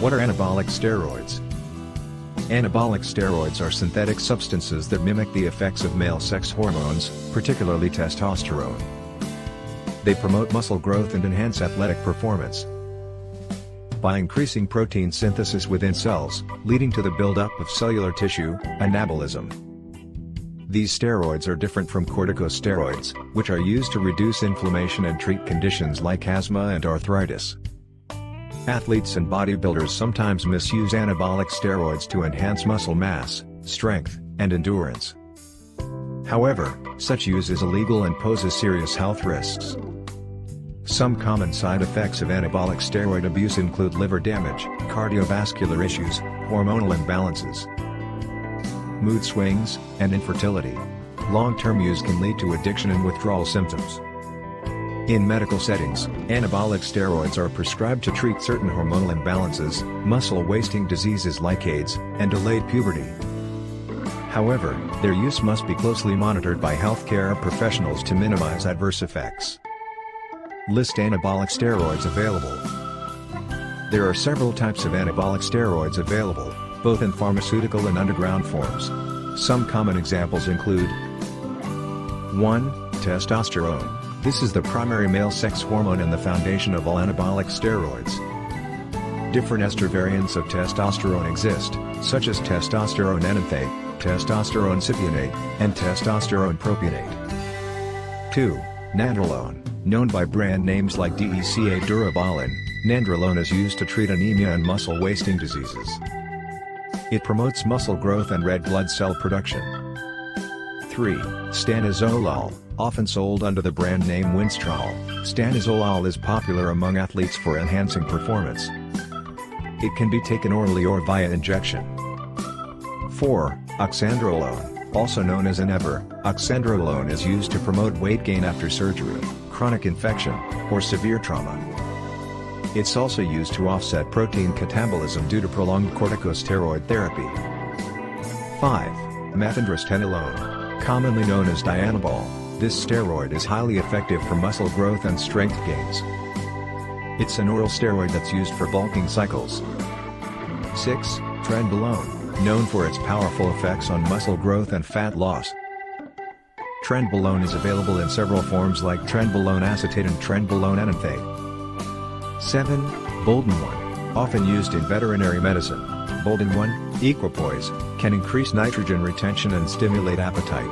What are anabolic steroids? Anabolic steroids are synthetic substances that mimic the effects of male sex hormones, particularly testosterone. They promote muscle growth and enhance athletic performance by increasing protein synthesis within cells, leading to the buildup of cellular tissue, anabolism. These steroids are different from corticosteroids, which are used to reduce inflammation and treat conditions like asthma and arthritis. Athletes and bodybuilders sometimes misuse anabolic steroids to enhance muscle mass, strength, and endurance. However, such use is illegal and poses serious health risks. Some common side effects of anabolic steroid abuse include liver damage, cardiovascular issues, hormonal imbalances, mood swings, and infertility. Long-term use can lead to addiction and withdrawal symptoms. In medical settings, anabolic steroids are prescribed to treat certain hormonal imbalances, muscle-wasting diseases like AIDS, and delayed puberty. However, their use must be closely monitored by healthcare professionals to minimize adverse effects. List anabolic steroids available. There are several types of anabolic steroids available, both in pharmaceutical and underground forms. Some common examples include 1. Testosterone. This is the primary male sex hormone and the foundation of all anabolic steroids. Different ester variants of testosterone exist, such as testosterone enanthate, testosterone cypionate, and testosterone propionate. 2. Nandrolone. Known by brand names like DECA Durabolin, nandrolone is used to treat anemia and muscle-wasting diseases. It promotes muscle growth and red blood cell production. 3. Stanozolol. Often sold under the brand name Winstrol, stanozolol is popular among athletes for enhancing performance. It can be taken orally or via injection. 4. Oxandrolone. Also known as Anever, oxandrolone is used to promote weight gain after surgery, chronic infection, or severe trauma. It's also used to offset protein catabolism due to prolonged corticosteroid therapy. 5. Methylandrostenolone. Commonly known as Dianabol, this steroid is highly effective for muscle growth and strength gains. It's an oral steroid that's used for bulking cycles. 6. Trenbolone. Known for its powerful effects on muscle growth and fat loss. Trenbolone is available in several forms like trenbolone acetate and trenbolone enanthate. 7. Bolden-1. Often used in veterinary medicine, Bolden-1, equipoise, can increase nitrogen retention and stimulate appetite.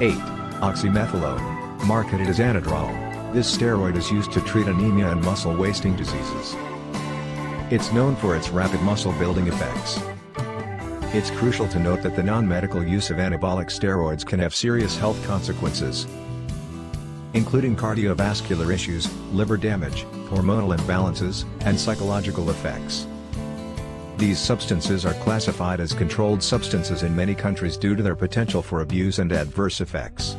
8. Oxymethylone. Marketed as Anadrol, this steroid is used to treat anemia and muscle-wasting diseases. It's known for its rapid muscle-building effects. It's crucial to note that the non-medical use of anabolic steroids can have serious health consequences, including cardiovascular issues, liver damage, hormonal imbalances, and psychological effects. These substances are classified as controlled substances in many countries due to their potential for abuse and adverse effects.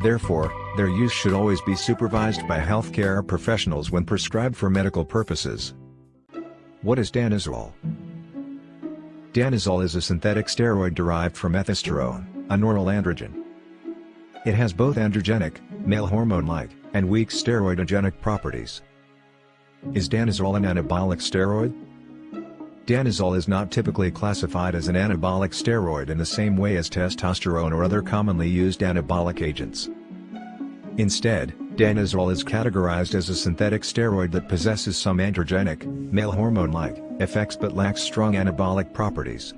Therefore, their use should always be supervised by healthcare professionals when prescribed for medical purposes. What is danazol? Danazol is a synthetic steroid derived from ethisterone, a normal androgen. It has both androgenic, male hormone-like, and weak steroidogenic properties. Is danazol an anabolic steroid? Danazol is not typically classified as an anabolic steroid in the same way as testosterone or other commonly used anabolic agents. Instead, danazol is categorized as a synthetic steroid that possesses some androgenic, male hormone-like, effects but lacks strong anabolic properties.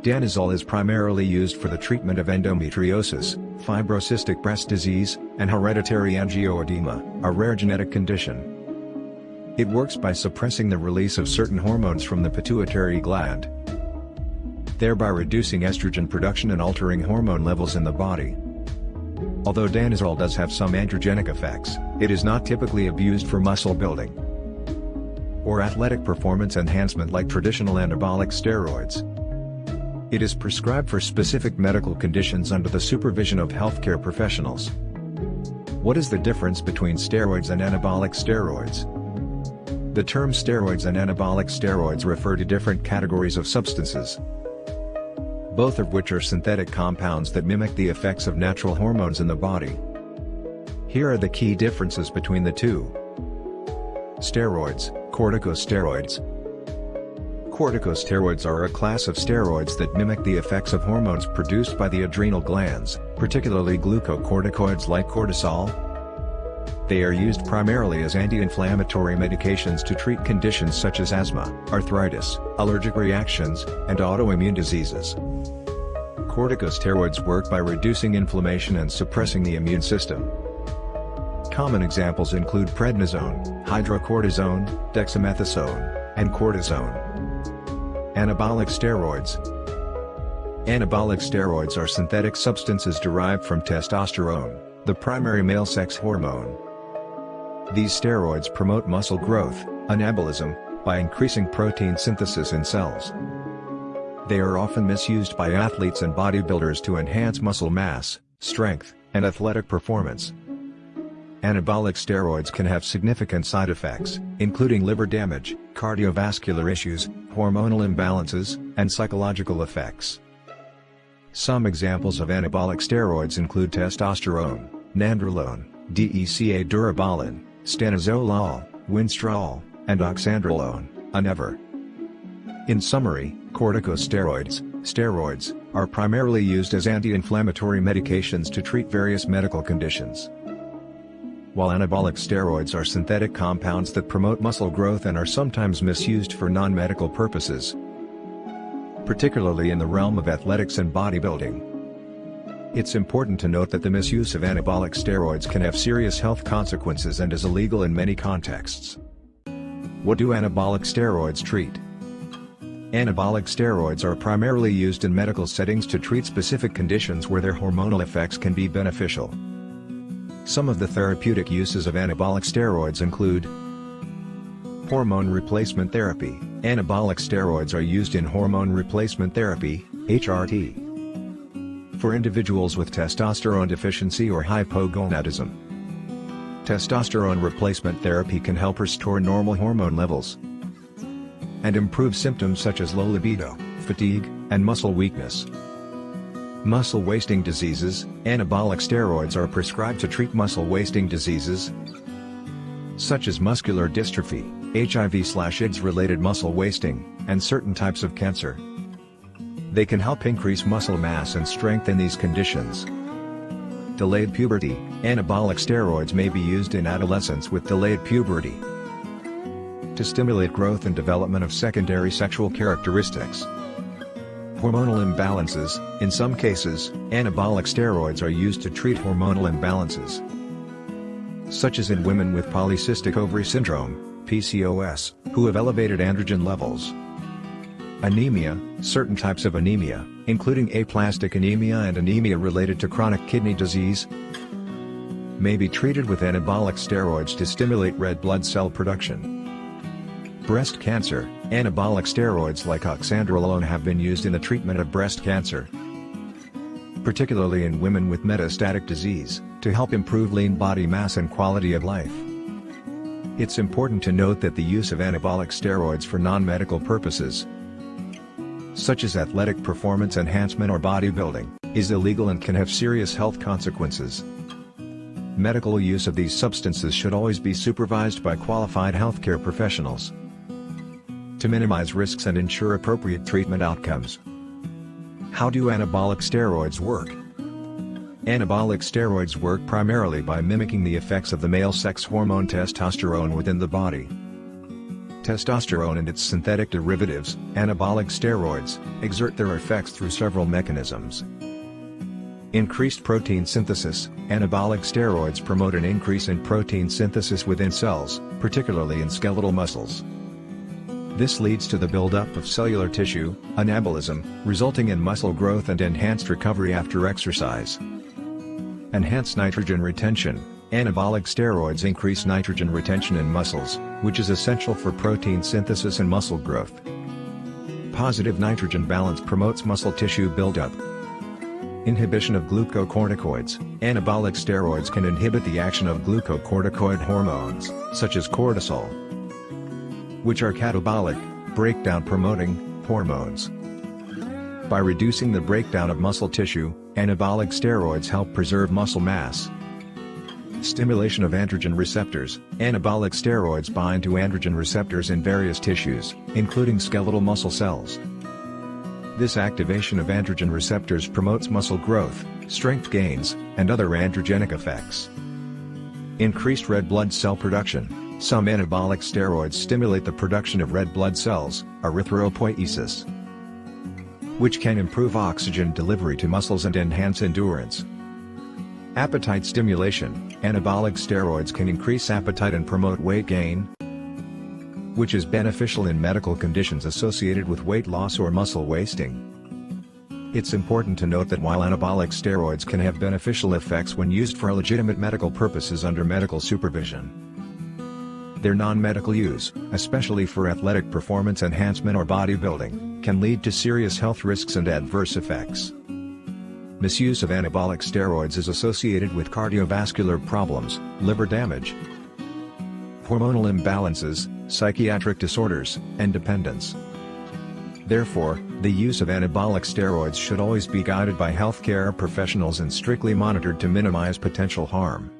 Danazol is primarily used for the treatment of endometriosis, fibrocystic breast disease, and hereditary angioedema, a rare genetic condition. It works by suppressing the release of certain hormones from the pituitary gland, thereby reducing estrogen production and altering hormone levels in the body. Although danazol does have some androgenic effects, it is not typically abused for muscle building or athletic performance enhancement like traditional anabolic steroids. It is prescribed for specific medical conditions under the supervision of healthcare professionals. What is the difference between steroids and anabolic steroids? The term steroids and anabolic steroids refer to different categories of substances, both of which are synthetic compounds that mimic the effects of natural hormones in the body. Here are the key differences between the two. Steroids, Corticosteroids. Corticosteroids are a class of steroids that mimic the effects of hormones produced by the adrenal glands, particularly glucocorticoids like cortisol. They are used primarily as anti-inflammatory medications to treat conditions such as asthma, arthritis, allergic reactions, and autoimmune diseases. Corticosteroids work by reducing inflammation and suppressing the immune system. Common examples include prednisone, hydrocortisone, dexamethasone, and cortisone. Anabolic steroids. Anabolic steroids are synthetic substances derived from testosterone, the primary male sex hormone. These steroids promote muscle growth, anabolism, by increasing protein synthesis in cells. They are often misused by athletes and bodybuilders to enhance muscle mass, strength, and athletic performance. Anabolic steroids can have significant side effects, including liver damage, cardiovascular issues, hormonal imbalances, and psychological effects. Some examples of anabolic steroids include testosterone, nandrolone, DECA durabolin, stanozolol, winstrol, and oxandrolone, Anever. In summary, corticosteroids, steroids, are primarily used as anti-inflammatory medications to treat various medical conditions. While anabolic steroids are synthetic compounds that promote muscle growth and are sometimes misused for non-medical purposes, particularly in the realm of athletics and bodybuilding. It's important to note that the misuse of anabolic steroids can have serious health consequences and is illegal in many contexts. What do anabolic steroids treat? Anabolic steroids are primarily used in medical settings to treat specific conditions where their hormonal effects can be beneficial. Some of the therapeutic uses of anabolic steroids include hormone replacement therapy. Anabolic steroids are used in hormone replacement therapy, HRT, for individuals with testosterone deficiency or hypogonadism. Testosterone replacement therapy can help restore normal hormone levels and improve symptoms such as low libido, fatigue, and muscle weakness. Muscle wasting diseases. Anabolic steroids are prescribed to treat muscle wasting diseases such as muscular dystrophy, HIV/AIDS-related muscle wasting, and certain types of cancer. They can help increase muscle mass and strength in these conditions. Delayed puberty. Anabolic steroids may be used in adolescents with delayed puberty to stimulate growth and development of secondary sexual characteristics. Hormonal imbalances. In some cases, anabolic steroids are used to treat hormonal imbalances, such as in women with polycystic ovary syndrome, PCOS, who have elevated androgen levels. Anemia. Certain types of anemia, including aplastic anemia and anemia related to chronic kidney disease, may be treated with anabolic steroids to stimulate red blood cell production. Breast cancer. Anabolic steroids like oxandrolone have been used in the treatment of breast cancer, particularly in women with metastatic disease, to help improve lean body mass and quality of life. It's important to note that the use of anabolic steroids for non-medical purposes, such as athletic performance enhancement or bodybuilding, is illegal and can have serious health consequences. Medical use of these substances should always be supervised by qualified healthcare professionals to minimize risks and ensure appropriate treatment outcomes. How do anabolic steroids work? Anabolic steroids work primarily by mimicking the effects of the male sex hormone testosterone within the body. Testosterone and its synthetic derivatives, anabolic steroids, exert their effects through several mechanisms. Increased protein synthesis. Anabolic steroids promote an increase in protein synthesis within cells, particularly in skeletal muscles. This leads to the buildup of cellular tissue, anabolism, resulting in muscle growth and enhanced recovery after exercise. Enhanced nitrogen retention. Anabolic steroids increase nitrogen retention in muscles, which is essential for protein synthesis and muscle growth. Positive nitrogen balance promotes muscle tissue buildup. Inhibition of glucocorticoids. Anabolic steroids can inhibit the action of glucocorticoid hormones, such as cortisol, which are catabolic, breakdown-promoting, hormones. By reducing the breakdown of muscle tissue, anabolic steroids help preserve muscle mass, Stimulation of androgen receptors. Anabolic steroids bind to androgen receptors in various tissues, including skeletal muscle cells. This activation of androgen receptors promotes muscle growth, strength gains, and other androgenic effects. Increased red blood cell production. Some anabolic steroids stimulate the production of red blood cells, erythropoiesis, which can improve oxygen delivery to muscles and enhance endurance. Appetite stimulation. Anabolic steroids can increase appetite and promote weight gain, which is beneficial in medical conditions associated with weight loss or muscle wasting. It's important to note that while anabolic steroids can have beneficial effects when used for legitimate medical purposes under medical supervision, their non-medical use, especially for athletic performance enhancement or bodybuilding, can lead to serious health risks and adverse effects. Misuse of anabolic steroids is associated with cardiovascular problems, liver damage, hormonal imbalances, psychiatric disorders, and dependence. Therefore, the use of anabolic steroids should always be guided by healthcare professionals and strictly monitored to minimize potential harm.